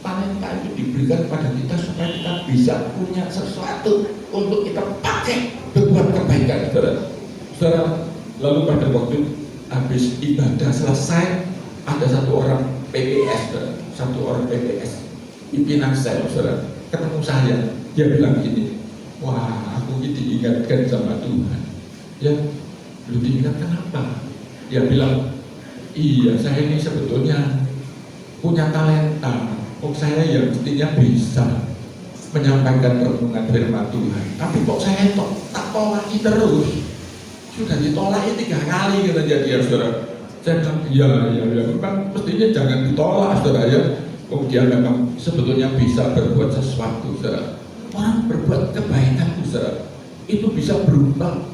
talenta itu diberikan kepada kita supaya kita bisa punya sesuatu untuk kita pakai berbuat kebaikan, saudara. Saudara, lalu pada waktu habis ibadah selesai, ada satu orang PPS, pimpinan sel, saudara, ketemu saya, dia bilang gini, wah aku ini diingatkan sama Tuhan. Ya, lu diingatkan apa? Dia bilang, iya saya ini sebetulnya punya talenta, saya yang mestinya bisa menyampaikan renungan firman Tuhan, tapi kok saya tak tolaki terus. Sudah ditolak 3 kali kata dia, saudara. Saya bilang, iya, memang mestinya jangan ditolak, saudara ya. Dia memang sebetulnya bisa berbuat sesuatu, saudara. Orang berbuat kebaikan, saudara, itu bisa berubah.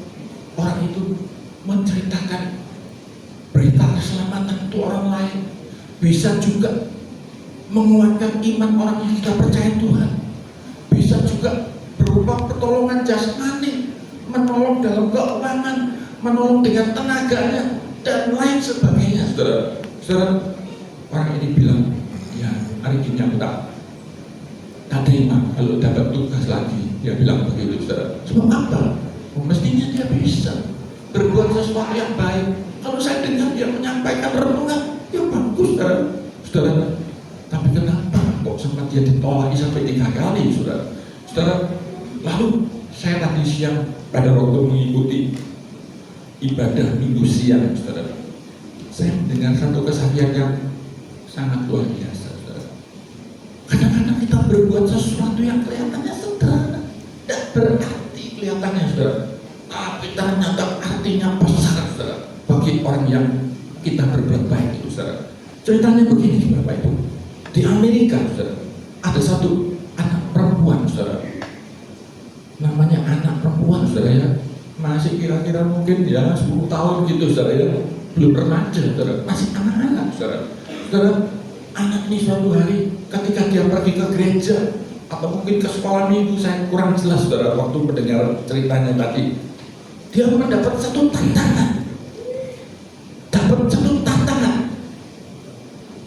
Orang itu menceritakan berita keselamatan untuk orang lain, bisa juga menguatkan iman orang yang sudah percaya Tuhan, bisa juga berupa pertolongan jasmani, menolong dalam keuangan, menolong dengan tenaganya dan lain sebagainya, saudara. Saudara, orang ini bilang, ya hari ini aku tak terima kalau dapat tugas lagi. Dia bilang begitu, saudara. Sebab apa? Mestinya dia bisa berbuat sesuatu yang baik. Kalau saya dengar dia menyampaikan renungan, ya bagus, saudara. Tapi kenapa kok sempat dia ditolak sampai 3 kali, saudara? Lalu saya tadi siang pada waktu mengikuti ibadah minggu siang, saudara, saya mendengar satu kesaksian yang sangat luar biasa, saudara. Kadang-kadang kita berbuat sesuatu yang kelihatannya sederhana, tidak berarti kelihatannya, saudara, tapi ternyata artinya besar, saudara, bagi orang yang kita berbuat baik itu, saudara. Ceritanya begini, Bapak Ibu. Di Amerika, saudara, ada satu anak perempuan, saudara. Namanya anak perempuan, saudara ya. Masih kira-kira mungkin ya 10 tahun gitu, saudara ya. Belum remaja, saudara. Masih anak-anak, saudara. Saudara, anak ini suatu hari ketika dia pergi ke gereja atau mungkin ke sekolah minggu, saya kurang jelas, saudara, waktu mendengar ceritanya tadi. Dia mendapat satu tantangan.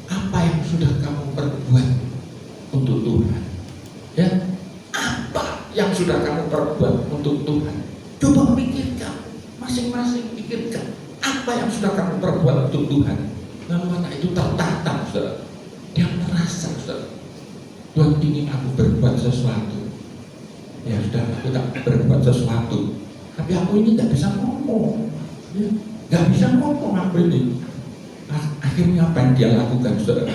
Apa yang sudah kamu perbuat untuk Tuhan? Ya, apa yang sudah kamu perbuat untuk Tuhan? Coba pikirkan, masing-masing pikirkan apa yang sudah kamu perbuat untuk Tuhan. Lalu anak itu tertantang, saudara. Dia merasa, saudara, Tuhan ingin aku berbuat sesuatu. Ya sudah, aku tak berbuat sesuatu, tapi aku ini tidak bisa ngomong, ya, nggak bisa ngomong aku ini. Akhirnya apa yang dia lakukan, saudara?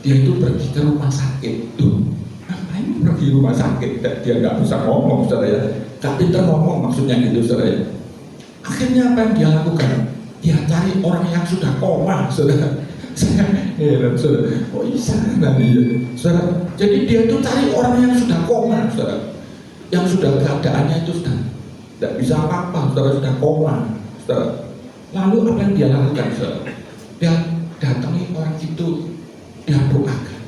Dia itu pergi ke rumah sakit. Tuh, ngapain pergi ke rumah sakit? Dia nggak bisa ngomong, saudara ya. Nggak pintar ngomong maksudnya gitu, saudara ya. Akhirnya apa yang dia lakukan? Dia cari orang yang sudah koma, saudara. Saya heran, saudara. Oh iya, saudara. Jadi dia itu cari orang yang sudah koma, saudara. Yang sudah keadaannya itu sudah tidak bisa apa-apa, saudara, sudah koma, saudara. Lalu apa yang dia lakukan, saudara? Dia datangi orang itu, dia doakan,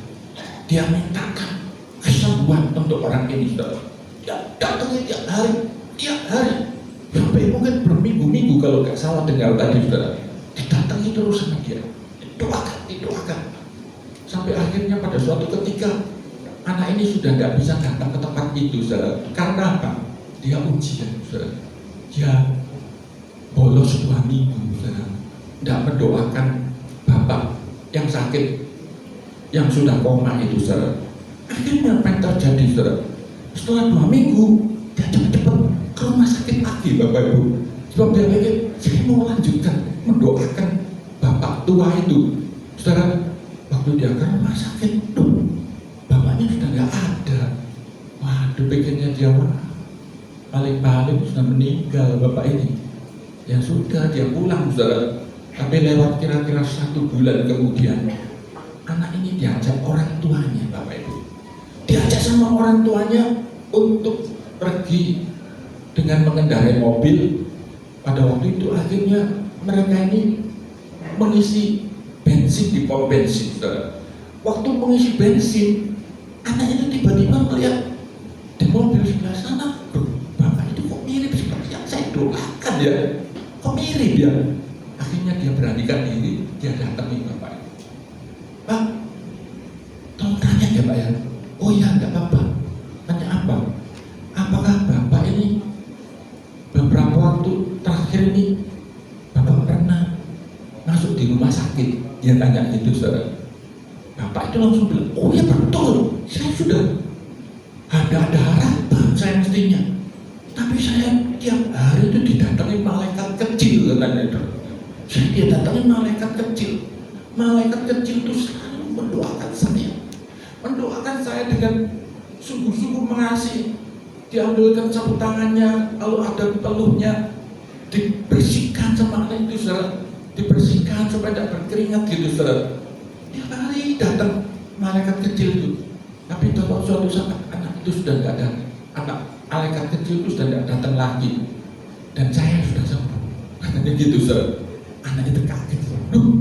dia mintakan kesembuhan untuk orang ini, saudara. Dia datangi tiap hari, sampai mungkin berminggu-minggu kalau nggak salah dengar tadi, saudara. Didatangi terus sama dia, didoakan, sampai akhirnya pada suatu ketika anak ini sudah nggak bisa datang ke tempat itu, saudara. Karena apa? Dia ujian, saudara. Dia bolos 2 minggu, saudara. Tidak mendoakan bapak yang sakit, yang sudah koma itu, saudara. Akhirnya apa yang terjadi, saudara? Setelah 2 minggu, dia cepat-cepat ke rumah sakit lagi, Bapak Ibu. Sebab dia pikir, saya mau lanjutkan mendoakan bapak tua itu, saudara. Waktu dia ke rumah sakit, tuh, bapaknya sudah nggak ada. Waduh, pikirnya dia, wah, paling-paling sudah meninggal bapak ini. Ya sudah, dia pulang, saudara. Tapi lewat kira-kira 1 bulan kemudian, anak ini diajak orang tuanya, Bapak Ibu. Diajak sama orang tuanya untuk pergi dengan mengendarai mobil. Pada waktu itu akhirnya mereka ini mengisi bensin di pom bensin, saudara. Waktu mengisi bensin, anak itu tiba-tiba melihat di mobil sebelah sana, bapak itu kok mirip seperti yang saya doakan ya. Kok mirip ya? Akhirnya dia beranikan diri, dia datangi bapak. Pak, tolong tanya ya Pak ya. Oh ya, enggak apa-apa. Tanya apa? Apakah bapak ini beberapa waktu terakhir ini bapak pernah masuk di rumah rumah sakit. Dia tanya itu, saudara. Bapak itu langsung bilang, oh ya betul, saya sudah ada harapan saya mestinya. Tapi saya tiap hari itu didatangi malaikat kecil, katanya itu. Saya didatangi malaikat kecil. Malaikat kecil itu selalu mendoakan saya dengan sungguh-sungguh mengasihi. Diambilkan sapu tangannya, lalu ada peluhnya, dibersihkan sama anak itu, saudara. Dibersihkan supaya tidak berkeringat gitu, saudara. Tiap hari datang malaikat kecil itu. Tapi kalau suatu saat anak itu sudah tidak ada, malaikat kecil itu sudah tidak datang lagi, dan saya sudah sembuh. Katanya gitu, saudara. Anak itu kaget. Loh,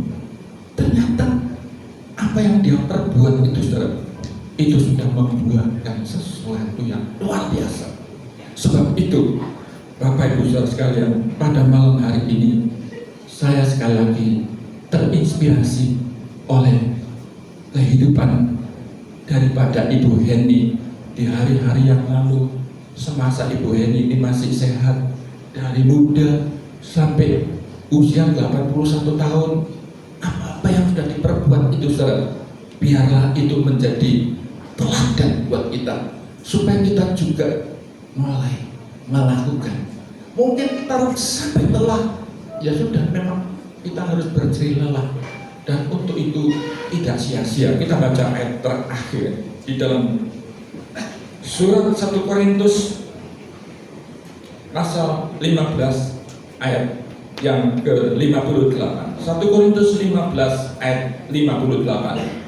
ternyata apa yang dia perbuat itu, saudara, itu sudah membuahkan sesuatu yang luar biasa. Sebab itu, Bapak Ibu Saudara sekalian, pada malam hari ini saya sekali lagi terinspirasi oleh kehidupan daripada Ibu Heni di hari-hari yang lalu. Semasa Ibu Heni ini masih sehat, dari muda sampai usia 81 tahun, apa yang sudah diperbuat itu, saudara, biarlah itu menjadi teladan buat kita, supaya kita juga mulai melakukan. Mungkin kita sampai lelah, ya sudah, memang kita harus berjerih lelah, dan untuk itu tidak sia-sia. Kita baca ayat terakhir di dalam surat 1 Korintus pasal 15 ayat yang ke-58. 1 Korintus 15 ayat 58.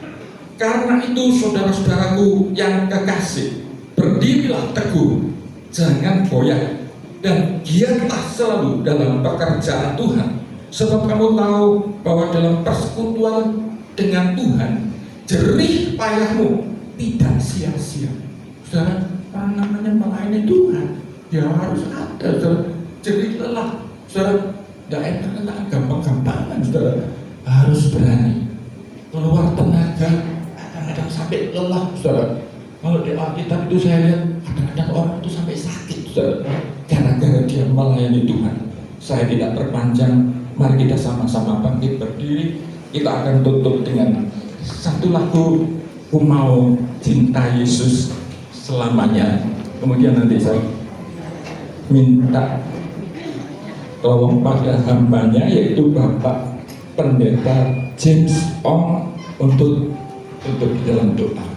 Karena itu saudara-saudaraku yang kekasih, berdirilah teguh, jangan goyah, dan giatlah selalu dalam pekerjaan Tuhan. Sebab kamu tahu bahwa dalam persekutuan dengan Tuhan, jerih payahmu tidak sia-sia. Saudara, apa namanya melayani Tuhan, ya harus ada, saudara, jerih lelah. Saudara, tidak enak gampang-gampangan, saudara, harus berani keluar tenaga, kadang-kadang sampai lelah, saudara. Kalau di Alkitab itu saya lihat kadang-kadang orang itu sampai sakit, saudara, gara-gara dia melayani Tuhan. Saya tidak perpanjang, mari kita sama-sama bangkit berdiri. Kita akan tutup dengan satu lagu, Ku Mau Cinta Yesus Selamanya. Kemudian nanti saya minta tolong pada hambanya, yaitu Bapak Pendeta James Ong, untuk di dalam doa.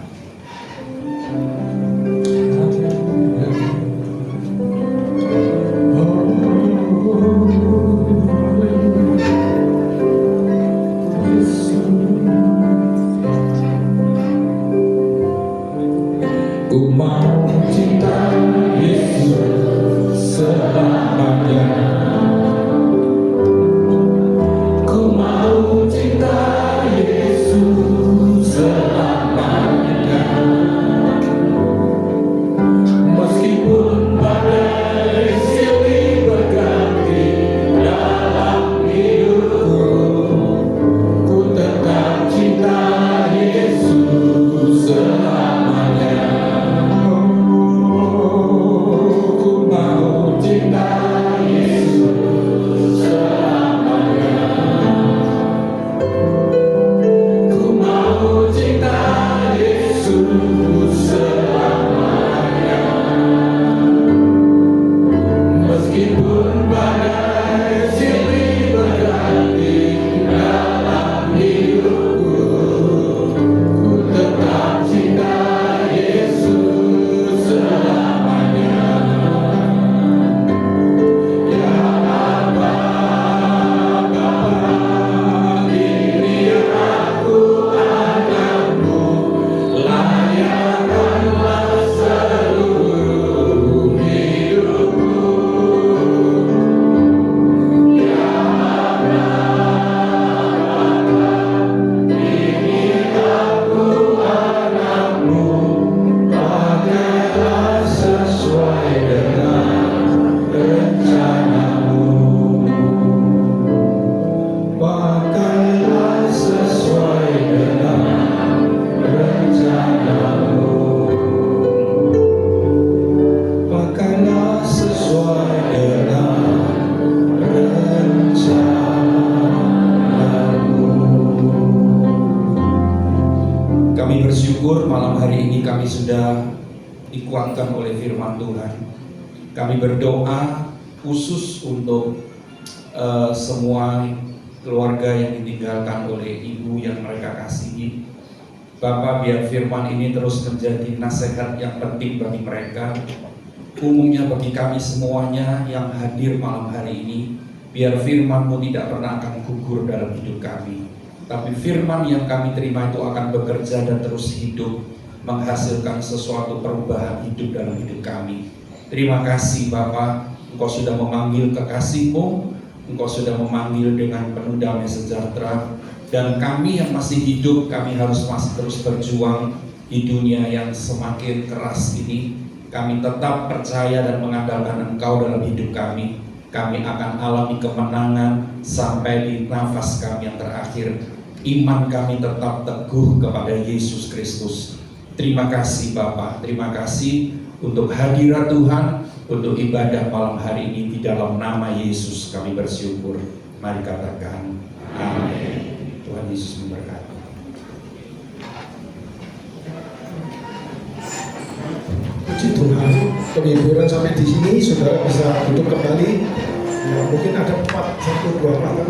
Ku mau cinta Yesus selamanya. Ku mau cinta Yesus selamanya. Meskipun badai silih berganti dalam hidupku, ku tetap cinta Yesus selamanya. Kami bersyukur malam hari ini kami sudah dikuatkan oleh firman Tuhan. Kami berdoa khusus untuk semua keluarga yang ditinggalkan oleh ibu yang mereka kasihi. Bapak, biar firman ini terus menjadi nasihat yang penting bagi mereka, umumnya bagi kami semuanya yang hadir malam hari ini. Biar firman-Mu tidak pernah akan gugur dalam hidup kami, tapi firman yang kami terima itu akan bekerja dan terus hidup, menghasilkan sesuatu perubahan hidup dalam hidup kami. Terima kasih Bapa, Engkau sudah memanggil kekasih-Mu, Engkau sudah memanggil dengan penuh damai sejahtera, dan kami yang masih hidup, kami harus masih terus berjuang di dunia yang semakin keras ini. Kami tetap percaya dan mengandalkan Engkau dalam hidup kami. Kami akan alami kemenangan sampai di nafas kami yang terakhir. Iman kami tetap teguh kepada Yesus Kristus. Terima kasih Bapa, terima kasih untuk hadirat Tuhan, untuk ibadah malam hari ini. Di dalam nama Yesus kami bersyukur. Mari katakan amin. Tuhan Yesus memberkati. Puji Tuhan, penghiburan sampai di sini, saudara bisa duduk kembali. Ya, mungkin ada 1-2 kata.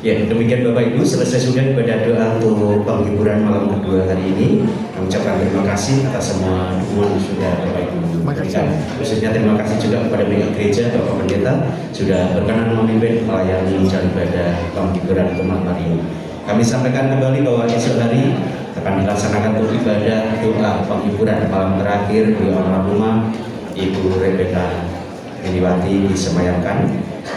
Ya, demikian Bapak Ibu, selesai sudah ibadah doa untuk penghiburan malam kedua hari ini. Kami ucapkan terima kasih atas semua dukungan yang sudah Bapak Ibu berikan. Khususnya terima kasih juga kepada pihak gereja, Bapak Pendeta, sudah berkenan memimpin melayani jalan ibadah penghiburan malam hari ini. Kami sampaikan kembali bahwa esok hari akan dilaksanakan untuk ibadah doa penghiburan malam terakhir di almarhumah Ibu Rebeka Eniwati disemayamkan,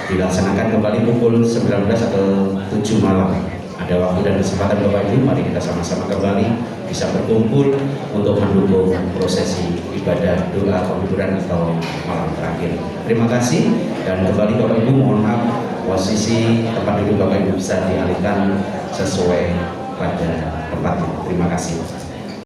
dilaksanakan kembali pukul 19 atau 7 malam. Ada waktu dan kesempatan Bapak Ibu, mari kita sama-sama kembali bisa berkumpul untuk mendukung prosesi ibadah doa penghiburan atau malam terakhir. Terima kasih, dan kembali Bapak Ibu mohon maaf posisi tempat duduk Bapak Ibu bisa dialihkan sesuai pada tempatnya. Terima kasih.